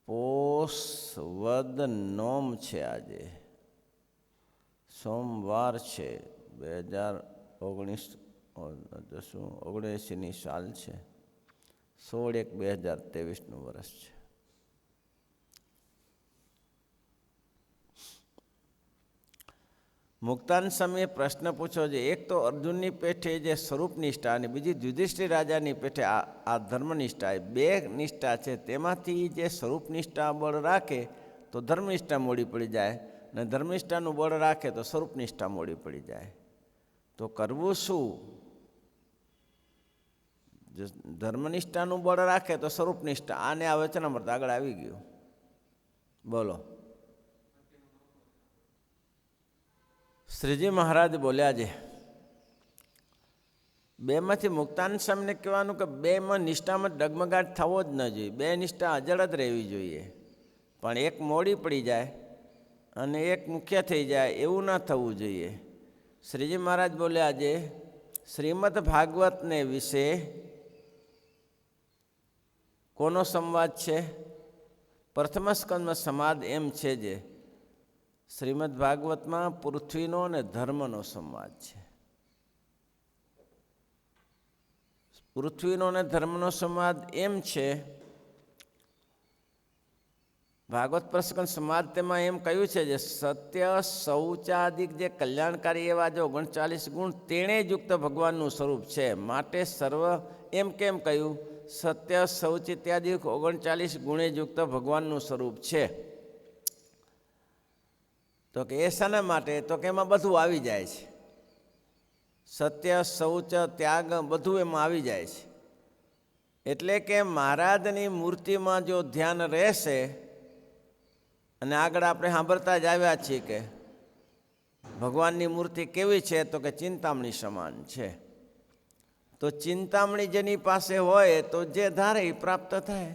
પોષ વદ નોમ છે, આજે સોમવાર છે, 2019 સાલ છે, 16/1/2023 વર્ષ છે. મુક્તાન સમયે પ્રશ્ન પૂછો છે. એક તો અર્જુનની પેઠે જે સ્વરૂપ નિષ્ઠા અને બીજી યુધિષ્ઠિર રાજાની પેઠે આ ધર્મનિષ્ઠા, એ બે નિષ્ઠા છે. તેમાંથી જે સ્વરૂપ નિષ્ઠા બળ રાખે તો ધર્મનિષ્ઠા મોડી પડી જાય, અને ધર્મનિષ્ઠાનું બળ રાખે તો સ્વરૂપ નિષ્ઠા મોડી પડી જાય. તો કરવું શું? ધર્મનિષ્ઠાનું બળ રાખે તો સ્વરૂપ નિષ્ઠા. આને આ વચનામૃત આગળ આવી ગયું. બોલો. શ્રીજી મહારાજ બોલ્યા છે, બેમાંથી મુક્તાન સ્વામીને કહેવાનું કે બેમાં નિષ્ઠામાં ડગમગાટ થવો જ ન જોઈએ. બે નિષ્ઠા અજળ જ રહેવી જોઈએ. પણ એક મોડી પડી જાય અને એક મુખ્ય થઈ જાય એવું ન થવું જોઈએ. શ્રીજી મહારાજ બોલ્યા છે, શ્રીમદ ભાગવતને વિશે કોનો સંવાદ છે? પ્રથમ સ્કંદમાં સંવાદ એમ છે જે શ્રીમદ ભાગવતમાં પૃથ્વીનો અને ધર્મનો સંવાદ છે. પૃથ્વીનો અને ધર્મનો સંવાદ એમ છે, ભાગવત પ્રસંગ સંવાદ તેમાં એમ કહ્યું છે જે સત્ય શૌચાદિક જે કલ્યાણકારી એવા જો 39 ગુણ તેણે જ યુક્ત ભગવાનનું સ્વરૂપ છે. માટે સર્વ એમ કેમ કહ્યું? સત્ય શૌચ ઇત્યાદિ 39 ગુણે યુક્ત ભગવાનનું સ્વરૂપ છે. તો કે એ શાના માટે? તો કે એમાં બધું આવી જાય છે. સત્ય શૌચ ત્યાગ બધું એમાં આવી જાય છે. એટલે કે મહારાજની મૂર્તિમાં જો ધ્યાન રહેશે, અને આગળ આપણે સાંભળતા જ આવ્યા છીએ કે ભગવાનની મૂર્તિ કેવી છે? તો કે ચિંતામણી સમાન છે. તો ચિંતામણી જેની પાસે હોય તો જે ધારે એ પ્રાપ્ત થાય.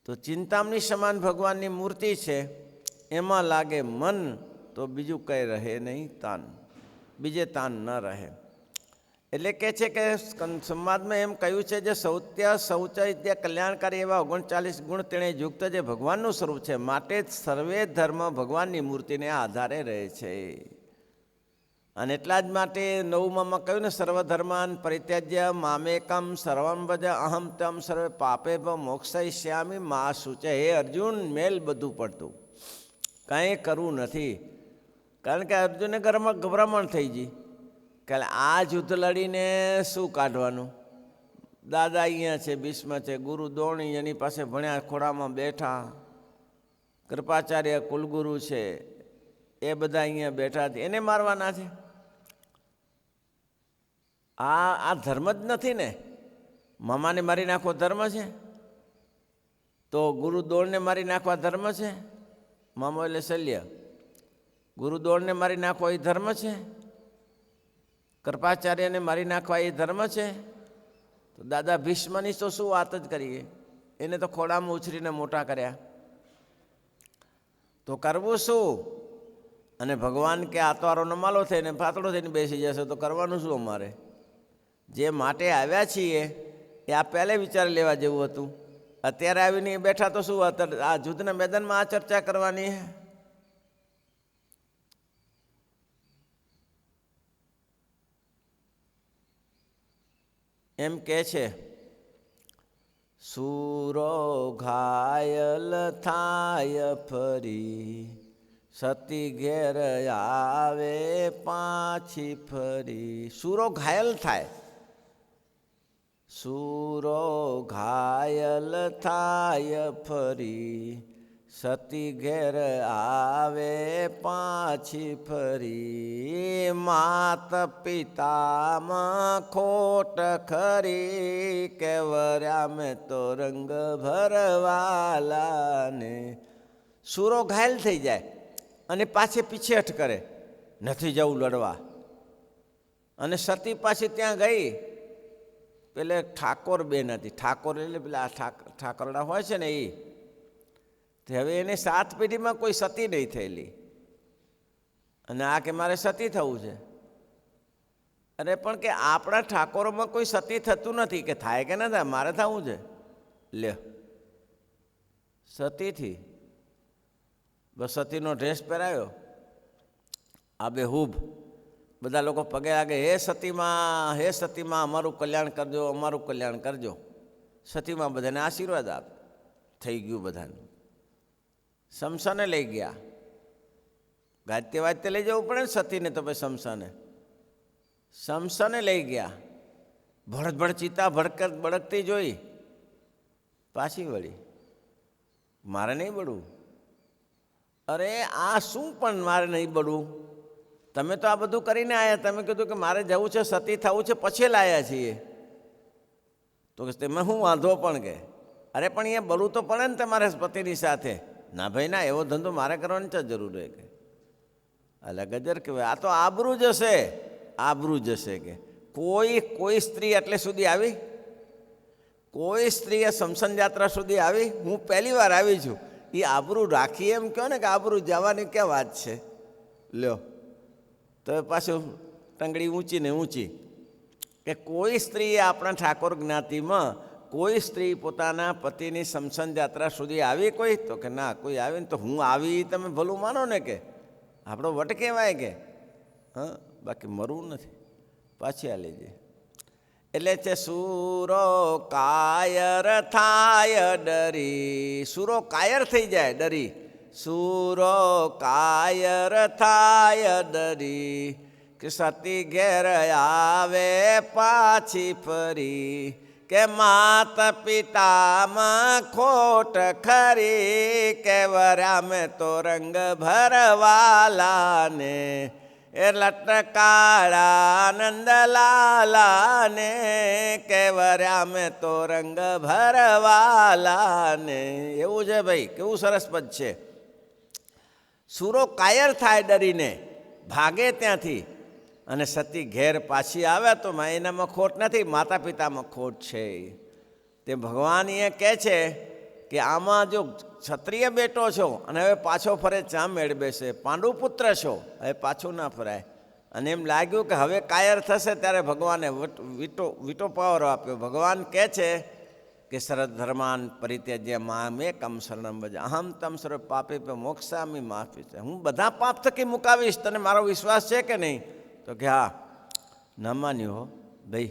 તો ચિંતામણી સમાન ભગવાનની મૂર્તિ છે. એમાં લાગે મન તો બીજું કંઈ રહે નહીં, તાન બીજે તાન ન રહે. એટલે કે છે કે સંવાદમાં એમ કહ્યું છે જે સૌત્ય શૌચ ઇત્યાદિ કલ્યાણકારી એવા 39 ગુણ તેણે યુક્ત જે ભગવાનનું સ્વરૂપ છે. માટે જ સર્વે ધર્મ ભગવાનની મૂર્તિને આધારે રહે છે. અને એટલા જ માટે 9માં કહ્યું ને, સર્વધર્માન પરિત્યજ્ય મામેકમ સર્વમ ભજ અહમ તમ સર્વે પાપે મોક્ષયિષ્યામિ મા શુચે. હે અર્જુન, મેલ બધું પડતું, કાંઈ કરવું નથી. કારણ કે અર્જુનને ઘરમાં ગભરામણ થઈ ગઈ કે આ યુદ્ધ લડીને શું કાઢવાનું? દાદા અહીંયા છે, ભીષ્મ છે, ગુરુ દ્રોણી એની પાસે ભણ્યા, ખોળામાં બેઠા, કૃપાચાર્ય કુલગુરુ છે, એ બધા અહીંયા બેઠા છે, એને મારવાના છે. આ ધર્મ જ નથી ને. મામાને મારી નાખવો ધર્મ છે? તો ગુરુ દ્રોણને મારી નાખવા ધર્મ છે? મામો એટલે શલ્ય. ગુરુ દ્રોણને મારી નાખવા એ ધર્મ છે? કૃપાચાર્યને મારી નાખવા એ ધર્મ છે? તો દાદા ભીષ્મની તો શું વાત જ કરીએ, એને તો ખોળામાં ઉછરીને મોટા કર્યા. તો કરવું શું? અને ભગવાન કે આ તો આરો નમાલો થઈને પાતળો થઈને બેસી જશે, તો કરવાનું શું અમારે? જે માટે આવ્યા છીએ એ આ પહેલે વિચારી લેવા જેવું હતું. અત્યારે આવીને બેઠા તો શું આ યુદ્ધના મેદાનમાં આ ચર્ચા કરવાની હે? એમ કે છે, સૂરો ઘાયલ થાય ફરી, સતી ઘેર આવે પાછી ફરી. સૂરો ઘાયલ થાય, સૂરો ઘાયલ થાય ફરી, સતી ઘેર આવે પાછી ફરી. માત પિતામાં ખોટ ખરી, કેવર્યા મેં તો રંગ ભરવાલાને. સૂરો ઘાયલ થઈ જાય અને પાછી પીછેહઠ કરે, નથી જવું લડવા. અને સતી પાછી ત્યાં ગઈ. પેલે ઠાકોર બેન હતી, ઠાકોર એટલે પેલા ઠાકોરડા હોય છે ને એ. હવે એને 7 પેઢીમાં કોઈ સતી નહીં થયેલી, અને આ કે મારે સતી થવું છે. અરે પણ કે આપણા ઠાકોરોમાં કોઈ સતી થતું નથી. કે થાય કે ના થાય, મારે થવું છે. લે સતીથી. બસ સતીનો ડ્રેસ પહેરાયો, આ બે હુબ બધા લોકો પગે લાગે, હે સતીમાં અમારું કલ્યાણ કરજો, અમારું કલ્યાણ કરજો. સતીમાં બધાને આશીર્વાદ આપ. થઈ ગયું બધાને. શમશાને લઈ ગયા. ગાજતે વાજતે લઈ જવું પડે ને સતીને તો ભાઈ શમશાને લઈ ગયા. ભડભડ ચિતા બળકતી જોઈ, પાછી વળી, મારે નહીં બળવું. અરે આ શું પણ મારે નહીં બળવું? તમે તો આ બધું કરીને આવ્યા, તમે કીધું કે મારે જવું છે, સતી થવું છે, પછી લાયા છીએ. તો કે તેમાં હું વાંધો પણ કે, અરે પણ અહીંયા બળવું તો પડે ને તમારે પતિની સાથે. ના ભાઈ ના, એવો ધંધો મારે કરવાની તો જરૂર હોય કે. અલા ગજર કહેવાય, આ તો આબરૂ જશે, આબરૂ જશે કે. કોઈ સ્ત્રી એટલે સુધી આવી? કોઈ સ્ત્રીએ શમશાન યાત્રા સુધી આવી? હું પહેલી વાર આવી છું. એ આબરૂ રાખી એમ કહો ને કે આબરૂ જવાની ક્યાં વાત છે? લ્યો તો પાછું ટંગડી ઊંચી ને ઊંચી કે કોઈ સ્ત્રીએ આપણા ઠાકોર જ્ઞાતિમાં કોઈ સ્ત્રી પોતાના પતિની શમશાન યાત્રા સુધી આવી કોઈ? તો કે ના, કોઈ આવી ને તો હું આવી તમે ભલું માનો ને કે આપણો વટ કહેવાય કે. હા, બાકી મરવું નથી. પાછી આ લેજે. એટલે છે સૂરો કાયર થાય ડરી. સૂરો કાયર થઈ જાય ડરી. સૂરો કાયર થાય ડરી, કે સતી ઘેર આવે પાછી ફરી, કે માત પિતામાં ખોટ ખરી, કે વરામે તો રંગ ભરવાલાને, એ લટકાળા નંદલાલાને, કે વરામે તો રંગ ભરવાલાને. એવું છે ભાઈ, કેવું સરસ પદ છે. સૂરો કાયર થાય ડરીને, ભાગે ત્યાંથી, અને સતી ઘેર પાછી આવે તો એનામાં ખોટ નથી, માતા પિતામાં ખોટ છે. તે ભગવાન એ કહે છે કે આમાં જો ક્ષત્રિય બેટો છો અને હવે પાછો ફરે ચા મેળ બેસે, પાંડુપુત્ર છો હવે પાછું ના ફરાય. અને એમ લાગ્યું કે હવે કાયર થશે, ત્યારે ભગવાને વીટો પાવર આપ્યો. ભગવાન કહે છે કે શરદ ધર્માન પરિત્યજ્ય મામેકમ શરણમ ભજ, અહમ તમ સર્વ પાપે મોક્ષામી માફી છે. હું બધા પાપ થકી મુકાવીશ, તને મારો વિશ્વાસ છે કે નહીં? તો કે હા. ન માન્યું હો ભાઈ,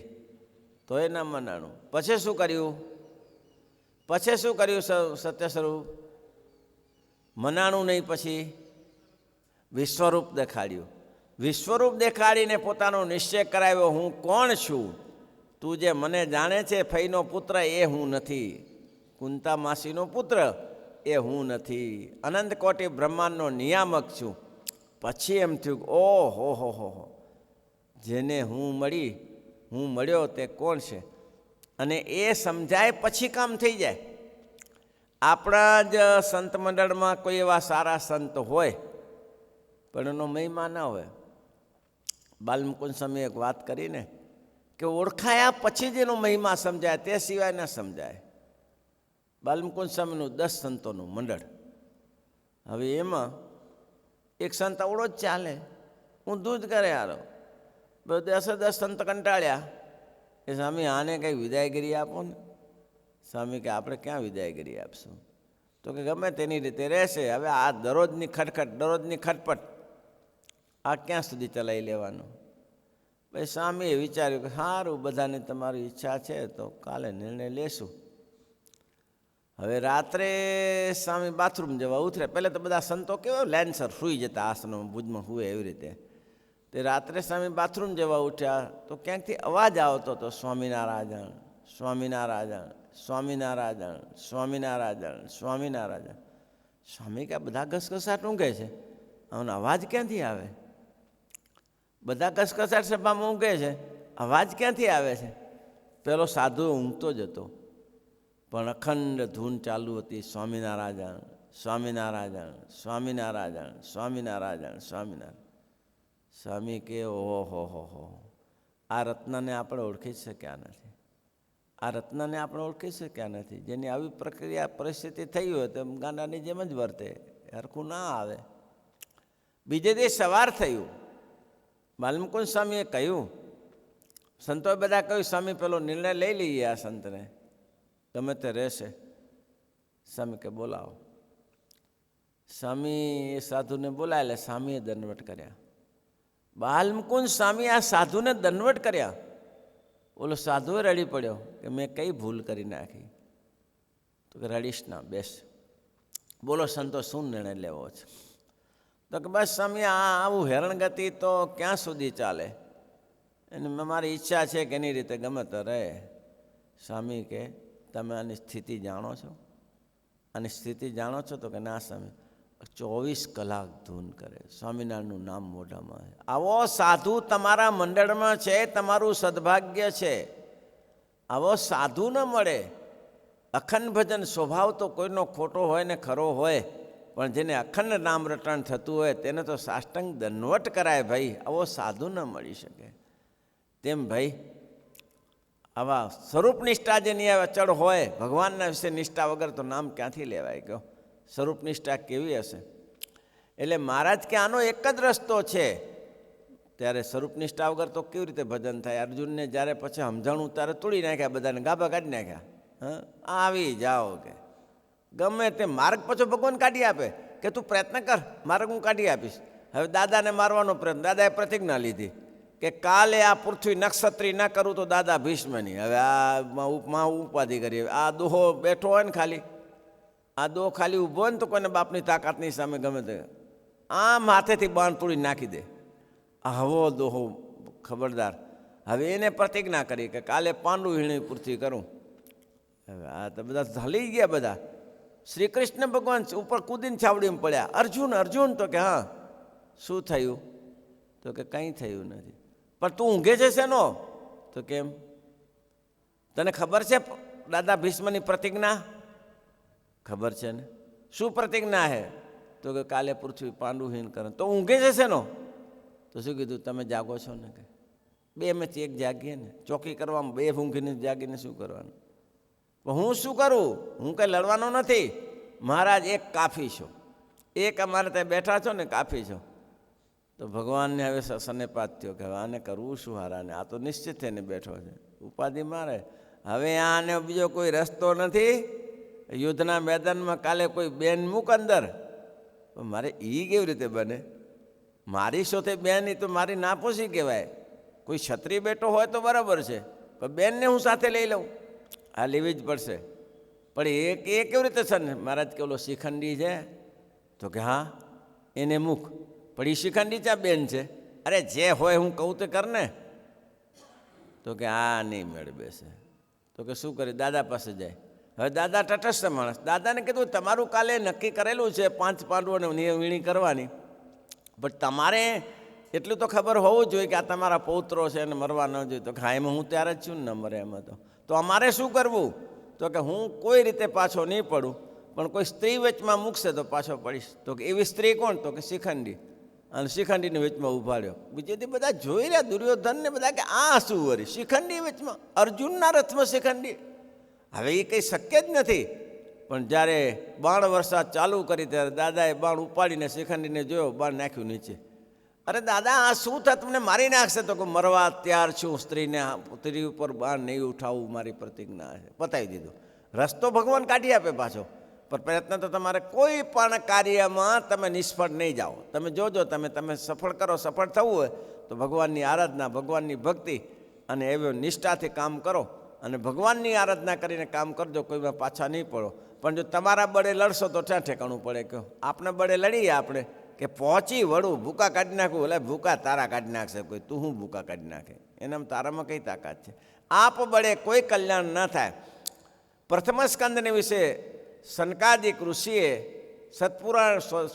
તો એ ન મનાણું. પછી શું કર્યું? સત્ય સ્વરૂપ મનાણું નહીં, પછી વિશ્વરૂપ દેખાડ્યું. વિશ્વરૂપ દેખાડીને પોતાનો નિશ્ચય કરાવ્યો, હું કોણ છું? તું જે મને જાણે છે ફઈનો પુત્ર, એ હું નથી. કુંતા માસીનો પુત્ર, એ હું નથી. અનંત કોટી બ્રહ્માંડનો નિયામક છું. પછી એમ થયું, ઓહો હો હો, જેને હું મળ્યો તે કોણ છે? અને એ સમજાય પછી કામ થઈ જાય. આપણા જ સંત મંડળમાં કોઈ એવા સારા સંત હોય, પણ એનો મહિમા ના હોય. બાલમુકુંદ સ્વામી એક વાત કરીને કે ઓળખાયા પછી જ એનો મહિમા સમજાય, તે સિવાય ના સમજાય. બાલમુકુંદ સ્વામીનું 10 સંતોનું મંડળ. હવે એમાં એક સંત અવળો જ ચાલે, હું દૂધ કરે હારો. 10 સંત કંટાળ્યા કે સ્વામી આને કંઈક વિદાયગીરી આપો ને. સ્વામી કે આપણે ક્યાં વિદાયગીરી આપશું? તો કે ગમે તેની રીતે રહેશે. હવે આ દરરોજની ખટપટ આ ક્યાં સુધી ચલાવી લેવાનું? ભાઈ સ્વામીએ વિચાર્યું કે સારું, બધાને તમારી ઈચ્છા છે તો કાલે નિર્ણય લેશું. હવે રાત્રે સ્વામી બાથરૂમ જવા ઉતરે. પહેલાં તો બધા સંતો કેવા લાઇનસર સૂઈ જતા, આસનમાં ભુજમાં હુએ એવી રીતે. તે રાત્રે સ્વામી બાથરૂમ જવા ઉઠ્યા તો ક્યાંકથી અવાજ આવતો હતો, સ્વામિનારાયણ સ્વામિનારાયણ સ્વામિનારાયણ સ્વામિનારાયણ સ્વામિનારાયણ. સ્વામી કે બધા ઘસઘસાટ ઊંઘે છે, આનો અવાજ ક્યાંથી આવે? બધા ઘસઘસાટ સભામાં ઊંઘે છે, અવાજ ક્યાંથી આવે છે? પેલો સાધુ ઊંઘતો જ હતો, પણ અખંડ ધૂન ચાલુ હતી, સ્વામિનારાયણ સ્વામિનારાયણ સ્વામિનારાયણ સ્વામિનારાયણ સ્વામિનારાયણ. સ્વામી કે ઓહો હો, આ રત્નને આપણે ઓળખી શક્યા નથી. આ રત્નને આપણે ઓળખી શક્યા નથી. જેની આવી પ્રક્રિયા પરિસ્થિતિ થઈ હોય તો ગાંડાની જેમ જ વર્તે, હરખું ના આવે. બીજે દિવસ સવાર થયું, બાલમુકુંદ સ્વામીએ કહ્યું, સંતોએ બધા કહ્યું સ્વામી પેલો નિર્ણય લઈ લઈએ, આ સંતને ગમે તે રહેશે. સ્વામી કે બોલાવો. સ્વામી એ સાધુને બોલાય એટલે સ્વામીએ દંડવટ કર્યા. બાલમુકુંદ સ્વામી આ સાધુને દંડવટ કર્યા. ઓલો સાધુએ રડી પડ્યો કે મેં કઈ ભૂલ કરી નાખી. તો કે રડીશ ના, બેસ. બોલો સંતો, શું નિર્ણય લેવો છે? તો કે બસ સ્વામી, આવું હેરણગતિ તો ક્યાં સુધી ચાલે? અને મારી ઈચ્છા છે કે એની રીતે ગમે તો રહે. સ્વામી કે તમે આની સ્થિતિ જાણો છો? આની સ્થિતિ જાણો છો? તો કે ના સ્વામી. 24 કલાક ધૂન કરે, સ્વામિનારાયણનું નામ મોઢામાં. આવો સાધુ તમારા મંડળમાં છે, તમારું સદભાગ્ય છે. આવો સાધુ ન મળે. અખંડ ભજન સ્વભાવ તો કોઈનો ખોટો હોય ને ખરો હોય, પણ જેને અખંડ નામ રટણ થતું હોય તેને તો સાષ્ટાંગ દંડવટ કરાય ભાઈ. આવો સાધુ ન મળી શકે. તેમ ભાઈ આવા સ્વરૂપ નિષ્ઠા જેની અચળ હોય, ભગવાનના વિશે નિષ્ઠા વગર તો નામ ક્યાંથી લેવાય ગયો? સ્વરૂપ નિષ્ઠા કેવી હશે? એટલે મહારાજ કે આનો એક જ રસ્તો છે. ત્યારે સ્વરૂપ નિષ્ઠા વગર તો કેવી રીતે ભજન થાય? અર્જુનને જ્યારે પછી સમજાણું ત્યારે તોડી નાખ્યા, બધાને ગાભા કાઢી નાખ્યા. આવી જાઓ કે ગમે તે માર્ગ પછી ભગવાન કાઢી આપે કે તું પ્રયત્ન કર, માર્ગ હું કાઢી આપીશ. હવે દાદાને મારવાનો પ્રયત્ન, દાદાએ પ્રતિજ્ઞા લીધી કે કાલે આ પૃથ્વી નક્ષત્રી ન કરું તો દાદા ભીષ્મની. હવે આ ઉપાધિ કરી. આ દોહો બેઠો હોય ને ખાલી, આ દો ખાલી ઊભો હોય ને તો કોઈને બાપની તાકાતની સામે ગમે તે આમ હાથેથી બાણ તોડી નાખી દે. આવો દોહો ખબરદાર. હવે એને પ્રતિજ્ઞા કરી કે કાલે પાંડુ હીણી પૃથ્વી કરું. હવે આ તો બધા હલી ગયા. બધા શ્રી કૃષ્ણ ભગવાન ઉપર કૂદીને છાવડીમાં પડ્યા. અર્જુન અર્જુન. તો કે હા. શું થયું? તો કે કંઈ થયું નથી. પણ તું ઊંઘે છે શેનો? તો કેમ? તને ખબર છે દાદા ભીષ્મની પ્રતિજ્ઞા? ખબર છે ને. શું પ્રતિજ્ઞા હે? તો કે કાલે પૃથ્વી પાંડુહીન કરે. તો ઊંઘે છે શેનો? તો શું કીધું? તમે જાગો છો ને કે બે માંથી એક જાગીએ ને. ચોકી કરવામાં બે ઊંઘીને જાગીને શું કરવાનું? હું શું કરું? હું કંઈ લડવાનો નથી. મહારાજ એક કાફી છો, એક અમારે ત્યાં બેઠા છો ને કાફી છો. તો ભગવાનને હવે સનેપાત થયો કે હવે આને કરવું શું હારાને? આ તો નિશ્ચિત થઈને બેઠો છે, ઉપાધિ મારે. હવે આને બીજો કોઈ રસ્તો નથી. યુદ્ધના મેદાનમાં કાલે કોઈ બેન મૂક અંદર. મારે એ કેવી રીતે બને? મારી સાથે બેન એ તો મારી નાપોસી કહેવાય. કોઈ ક્ષત્રિય બેઠો હોય તો બરાબર છે, પણ બેનને હું સાથે લઈ લઉં? આ લેવી જ પડશે. પણ એ કેવી રીતે છે ને? મહારાજ કે ઓલો શિખંડી છે. તો કે હા, એને મૂક. પણ એ શિખંડી ચા બેન છે? અરે જે હોય હું કહું તો કર ને. તો કે આ નહીં મેળ બેસે. તો કે શું કરે? દાદા પાસે જાય. હવે દાદા તટસ્થ માણસ. દાદાને કીધું તમારું કાલે નક્કી કરેલું છે 5 પાંડવોને વીણી કરવાની, પણ તમારે એટલું તો ખબર હોવું જોઈએ કે આ તમારા પૌત્રો છે અને મરવા ન જોઈએ. તો કે હા, એમાં હું ત્યારે જ છું ને, ન મરે એમાં. તો અમારે શું કરવું? તો કે હું કોઈ રીતે પાછો નહીં પડું, પણ કોઈ સ્ત્રી વચમાં મૂકશે તો પાછો પડીશ. તો કે એવી સ્ત્રી કોણ? તો કે શિખંડી. અને શિખંડીને વચમાં ઉભાડ્યો. બીજેથી બધા જોઈ રહ્યા, દુર્યોધન ને બધા કે આ શું વળી શિખંડી વચમાં? અર્જુનના રથમાં શિખંડી? હવે એ કંઈ શક્ય જ નથી. પણ જ્યારે બાણ વરસાદ ચાલુ કરી ત્યારે દાદાએ બાણ ઉપાડીને શિખંડીને જોયો, બાણ નાખ્યું નીચે. અરે દાદા, આ શું થાય? તમને મારી નાખશે. તો કે મરવા તૈયાર છું. સ્ત્રી ઉપર બાણ નહીં ઉઠાવવું, મારી પ્રતિજ્ઞા છે. પતાવી દીધું. રસ્તો ભગવાન કાઢી આપે પાછો. પણ પ્રયત્ન તો તમારે કોઈ પણ કાર્યમાં તમે નિષ્ફળ નહીં જાઓ. તમે જોજો, તમે સફળ કરો. સફળ થવું હોય તો ભગવાનની આરાધના, ભગવાનની ભક્તિ અને એવી નિષ્ઠાથી કામ કરો અને ભગવાનની આરાધના કરીને કામ કરજો. કોઈમાં પાછા નહીં પડો. પણ જો તમારા બળે લડશો તો ક્યાં ઠેકાણું પડે? કહો આપણે બળે લડીએ આપણે કે પહોંચી વળું, ભૂકા કાઢી નાખવું. એટલે ભૂકા તારા કાઢી નાખશે કોઈ. તું હું ભૂકા કાઢી નાખે? એનામાં તારામાં કઈ તાકાત છે? આપ બળે કોઈ કલ્યાણ ન થાય. પ્રથમ સ્કંદને વિશે સનકાદિક ઋષિએ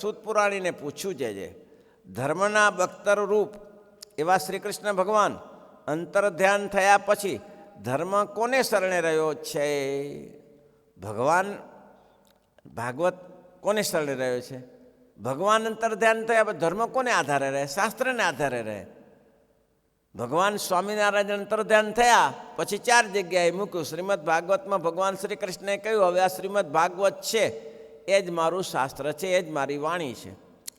સુતપુરાણીને પૂછ્યું છે. જે ધર્મના બખ્તર રૂપ એવા શ્રી કૃષ્ણ ભગવાન અંતર ધ્યાન થયા પછી ધર્મ કોને શરણે રહ્યો છે? ભગવાન ભાગવત કોને શરણે રહ્યો છે? ભગવાન અંતર ધ્યાન થયા પછી ધર્મ કોને આધારે રહે? શાસ્ત્રને આધારે રહે. ભગવાન સ્વામિનારાયણ અંતર ધ્યાન થયા પછી 4 જગ્યાએ મૂક્યું. શ્રીમદ ભાગવતમાં ભગવાન શ્રી કૃષ્ણએ કહ્યું હવે આ શ્રીમદ ભાગવત છે એ જ મારું શાસ્ત્ર છે, એ જ મારી વાણી છે.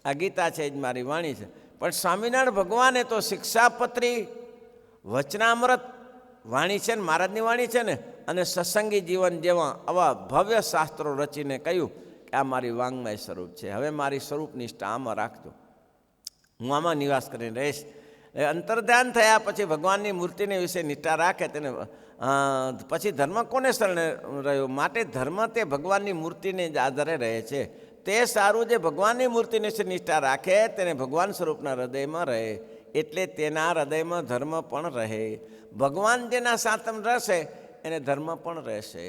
આ ગીતા છે એ જ મારી વાણી છે. પણ સ્વામિનારાયણ ભગવાને તો શિક્ષાપત્રી, વચનામૃત વાણી છે ને, મહારાજની વાણી છે ને, અને સત્સંગી જીવન જેવા આવા ભવ્ય શાસ્ત્રો રચીને કહ્યું કે આ મારી વાંગમય સ્વરૂપ છે, હવે મારી સ્વરૂપ નિષ્ઠા આમાં રાખજો, હું આમાં નિવાસ કરીને રહીશ. અંતર્ધ્યાન થયા પછી ભગવાનની મૂર્તિને વિશે નિષ્ઠા રાખે તેને પછી ધર્મ કોને શરણે રહ્યો? માટે ધર્મ તે ભગવાનની મૂર્તિને જ આધારે રહે છે. તે સારું જે ભગવાનની મૂર્તિની નિષ્ઠા રાખે તેને ભગવાન સ્વરૂપના હૃદયમાં રહે, એટલે તેના હૃદયમાં ધર્મ પણ રહે. ભગવાન જેના સાતમ રહેશે એને ધર્મ પણ રહેશે.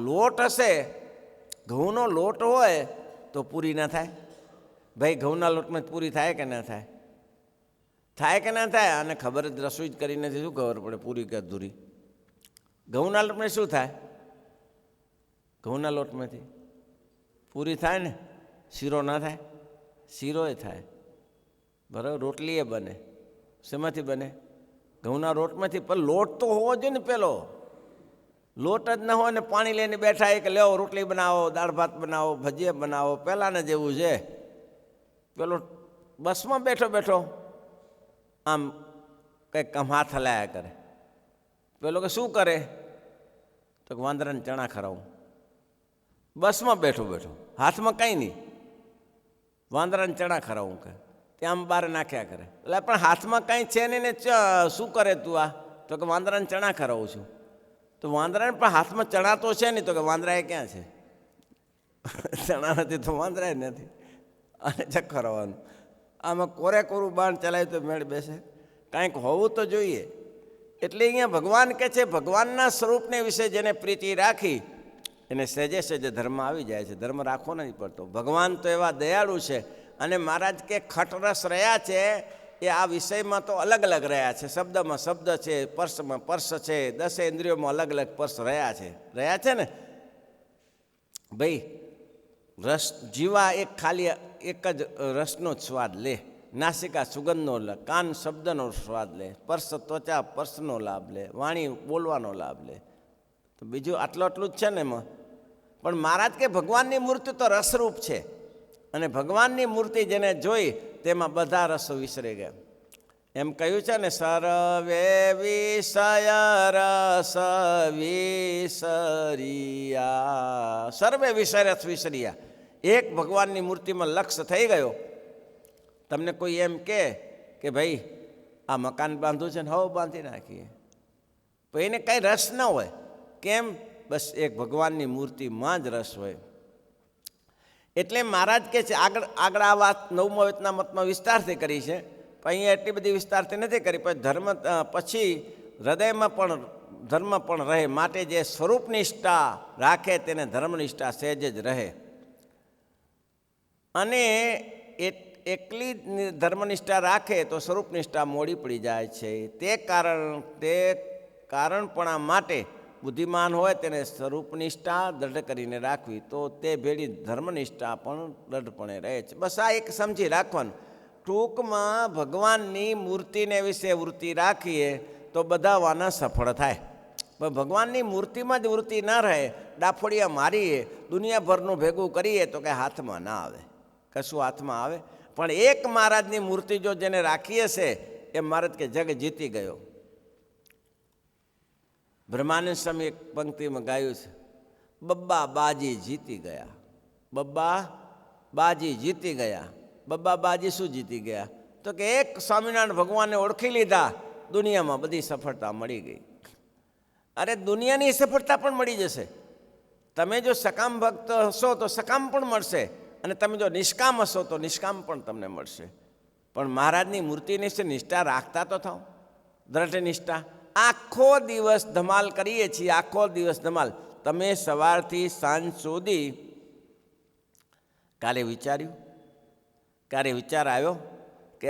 લોટ હશે, ઘઉંનો લોટ હોય તો પૂરી ના થાય? ભાઈ ઘઉંના લોટમાં પૂરી થાય કે ના થાય? થાય કે ના થાય? અને ખબર જ રસોઈ જ કરી નથી, શું ખબર પડે પૂરી કે અધૂરી? ઘઉંના લોટમાં શું થાય? ઘઉંના લોટમાંથી પૂરી થાય ને, શીરો ના થાય? શીરોય થાય, બરાબર. રોટલી એ બને, શેમાંથી બને? ઘઉંના લોટમાંથી. પણ લોટ તો હોવો જોઈએ ને. પેલો લોટ જ ન હોય ને પાણી લઈને બેઠા કે લેવો રોટલી બનાવો, દાળ ભાત બનાવો, ભજીયા બનાવો, પહેલાંને જેવું છે. પેલો બસમાં બેઠો બેઠો આમ કંઈક હાથ હલાયા કરે. પેલો કે શું કરે? તો વાંદરાને ચણા ખરાવું. બસમાં બેઠો બેઠો હાથમાં કંઈ નહીં, વાંદરાને ચણા ખરાવું કે ત્યાં આમ બહાર નાખ્યા કરે. એટલે પણ હાથમાં કંઈ છે નહીં ને શું કરે તું આ? તો કે વાંદરાને ચણા ખરાવું છું. તો વાંદરાને પણ હાથમાં ચણા તો છે નહીં. તો કે વાંદરા એ ક્યાં છે? ચણા નથી તો વાંદરા નથી. અને ચખરાવાનું આમાં કોરે કોરું બાણ ચલાવ્યું તો મેળ બેસે? કાંઈક હોવું તો જોઈએ. એટલે અહીંયા ભગવાન કહે છે ભગવાનના સ્વરૂપને વિશે જેને પ્રીતિ રાખી એને સહેજે સહેજે ધર્મ આવી જાય છે. ધર્મ રાખવો નથી પડતો. ભગવાન તો એવા દયાળુ છે. અને મહારાજ કે ખટરસ રહ્યા છે એ આ વિષયમાં તો અલગ અલગ રહ્યા છે. શબ્દમાં શબ્દ છે, સ્પર્શમાં સ્પર્શ છે, 10 ઇન્દ્રિયોમાં અલગ અલગ સ્પર્શ રહ્યા છે ને ભાઈ. રસ જીવા એક ખાલી એક જ રસનો જ સ્વાદ લે, નાસિકા સુગંધનો લે, કાન શબ્દનો સ્વાદ લે, સ્પર્શ ત્વચા સ્પર્શનો લાભ લે, વાણી બોલવાનો લાભ લે. તો બીજું આટલું જ છે ને એમાં. પણ મહારાજ કે ભગવાનની મૂર્તિ તો રસરૂપ છે. અને ભગવાનની મૂર્તિ જેને જોઈ તેમાં બધા રસો વિસરી ગયા. એમ કહ્યું છે ને, સર્વે વિષય રસ વિસરિયા, સર્વે વિષય રસ વિસરિયા. એક ભગવાનની મૂર્તિમાં લક્ષ થઈ ગયો. તમને કોઈ એમ કે ભાઈ આ મકાન બાંધવું છે ને, હવે બાંધી નાખીએ, તો એને કાંઈ રસ ન હોય. કેમ? બસ એક ભગવાનની મૂર્તિમાં જ રસ હોય. એટલે મહારાજ કહે છે આગળ આ વાત 9મા વચનામૃતમાં વિસ્તારથી કરી છે, પણ અહીંયા એટલી બધી વિસ્તારથી નથી કરી. પછી ધર્મ પછી હૃદયમાં પણ ધર્મ પણ રહે. માટે જે સ્વરૂપનિષ્ઠા રાખે તેને ધર્મનિષ્ઠા સહેજ જ રહે. અને એકલી ધર્મનિષ્ઠા રાખે તો સ્વરૂપનિષ્ઠા મોડી પડી જાય છે. તે કારણપણા માટે બુદ્ધિમાન હોય તેને સ્વરૂપનિષ્ઠા દૃઢ કરીને રાખવી, તો તે ભેળી ધર્મનિષ્ઠા પણ દૃઢપણે રહે છે. બસ આ એક સમજી રાખવાનું. ટૂંકમાં ભગવાનની મૂર્તિને વિશે વૃત્તિ રાખીએ તો બધા વાના સફળ થાય. પણ ભગવાનની મૂર્તિમાં જ વૃત્તિ ના રહે, ડાફોડિયા મારીએ, દુનિયાભરનું ભેગું કરીએ તો કંઈ હાથમાં ના આવે, કશું હાથમાં આવે. પણ એક મહારાજની મૂર્તિ જો જેને રાખીએ છે એ મહારાજ કે જગ જીતી ગયો. બ્રહ્માનંદ સ્વામી એક પંક્તિમાં ગાયું છે, બબ્બા બાજી જીતી ગયા, બબ્બા બાજી જીતી ગયા. બબ્બા બાજી શું જીતી ગયા? તો કે એક સ્વામિનારાયણ ભગવાનને ઓળખી લીધા, દુનિયામાં બધી સફળતા મળી ગઈ. અરે દુનિયાની સફળતા પણ મળી જશે. તમે જો સકામ ભક્ત હશો તો સકામ પણ મળશે, અને તમે જો નિષ્કામ હશો તો નિષ્કામ પણ તમને મળશે. પણ મહારાજની મૂર્તિની નિષ્ઠા રાખતા તો થાવ, દ્રઢ નિષ્ઠા. આખો દિવસ ધમાલ કરીએ છીએ, આખો દિવસ ધમાલ. તમે સવારથી સાંજ સુધી કાલે વિચાર્યું, ક્યારે વિચાર આવ્યો કે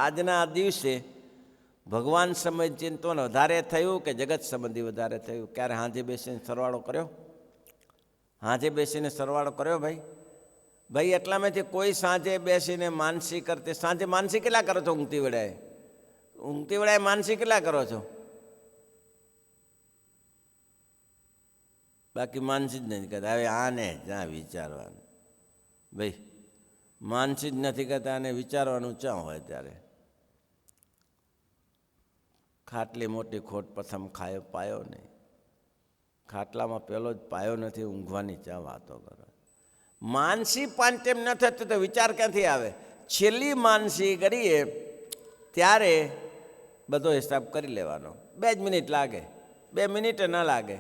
આજના દિવસે ભગવાન સંબંધી ચિંતન વધારે થયું કે જગત સંબંધી વધારે થયું? ક્યારે હાંજે બેસીને સરવાળો કર્યો? હાંજે બેસીને સરવાળો કર્યો? ભાઈ એટલામાંથી કોઈ સાંજે બેસીને માનસી કરતે, સાંજે માનસી કેટલા કરો છો? ઊંઘતી વેળાએ માનસી કેટલા કરો છો? બાકી માનસી જ નથી કરતા. હવે આને જ્યાં વિચારવાનું ભાઈ, માનસી જ નથી કરતા અને વિચારવાનું ક્યાં હોય? ત્યારે ખાટલી મોટી ખોટ પ્રથમ ખાયો પાયો નહીં. ખાટલામાં પેલો જ પાયો નથી, ઊંઘવાની ચા વાતો કરો. માનસી પાંચેમ ન થતી તો વિચાર ક્યાંથી આવે? છેલ્લી માનસી કરીએ ત્યારે બધો હિસાબ કરી લેવાનો. 2 જ મિનિટ લાગે, 2 મિનિટે ન લાગે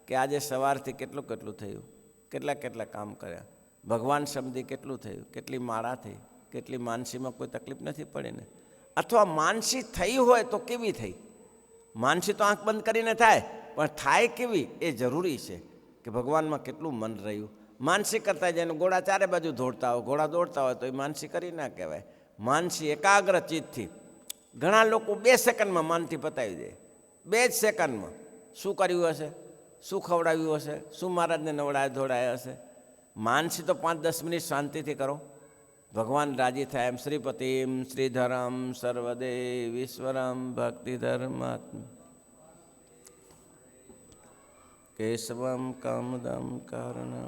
કે આજે સવારથી કેટલું કેટલું થયું, કેટલા કામ કર્યા, ભગવાન સમજી કેટલું થયું, કેટલી માળા થઈ, કેટલી માનસીમાં કોઈ તકલીફ નથી પડી ને. અથવા માનસી થઈ હોય તો કેવી થઈ? માનસી તો આંખ બંધ કરીને થાય, પણ થાય કેવી એ જરૂરી છે કે ભગવાનમાં કેટલું મન રહ્યું. માનસી કરતા જઈને ઘોડા ચારે બાજુ દોડતા હોય, ઘોડા દોડતા હોય તો એ માનસી કરી ના કહેવાય. માનસી એકાગ્ર ચિત્તથી, ઘણા લોકો 2 સેકન્ડમાં માનથી પતાવી દે. 2 જ સેકન્ડમાં શું કર્યું હશે, શું ખવડાવ્યું હશે, શું મહારાજને નવડાયા ધોડાયા હશે. માનસી તો 5-10 મિનિટ શાંતિથી કરો, ભગવાન રાજી થાય એમ. શ્રીપતિમ શ્રીધરમ સર્વદેવીશ્વરમ ભક્તિધર્માત્મ કેશવમ કામદમ કારણમ